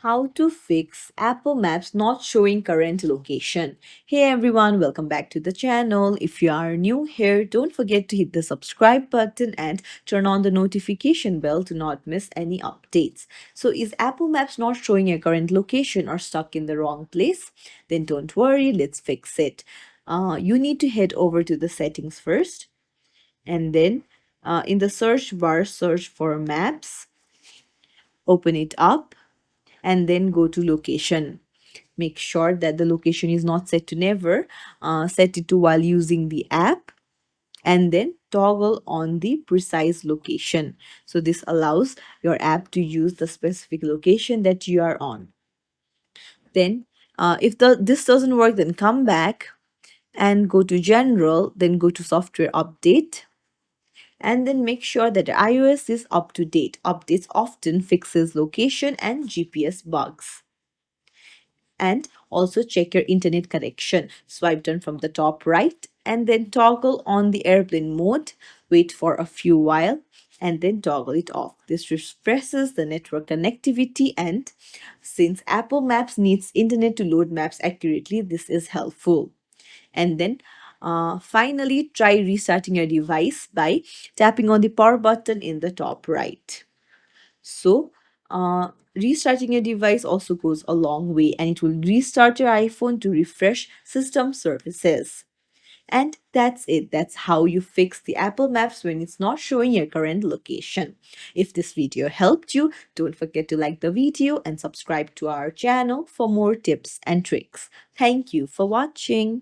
How to fix Apple Maps not showing current location. Hey everyone, welcome back to the channel. If you are new here, don't forget to hit the subscribe button and turn on the notification bell to not miss any updates. So is Apple Maps not showing your current location or stuck in the wrong place? Then don't worry, let's fix it. You need to head over to the settings first, and then in the search bar, search for maps, open it up, and then go to location. Make sure that the location is not set to never. Set it to while using the app, and then toggle on the precise location. So this allows your app to use the specific location that you are on. Then if this doesn't work, then come back and go to general, then go to software update, and then make sure that iOS is up to date. Updates often fixes location and GPS bugs. And also check your internet connection. Swipe down from the top right and then toggle on the airplane mode. Wait for a few while and then toggle it off. This refreshes the network connectivity, and since Apple Maps needs internet to load maps accurately, this is helpful. And then finally, try restarting your device by tapping on the power button in the top right. So, restarting your device also goes a long way, and it will restart your iPhone to refresh system services. And that's it. That's how you fix the Apple Maps when it's not showing your current location. If this video helped you, don't forget to like the video and subscribe to our channel for more tips and tricks. Thank you for watching.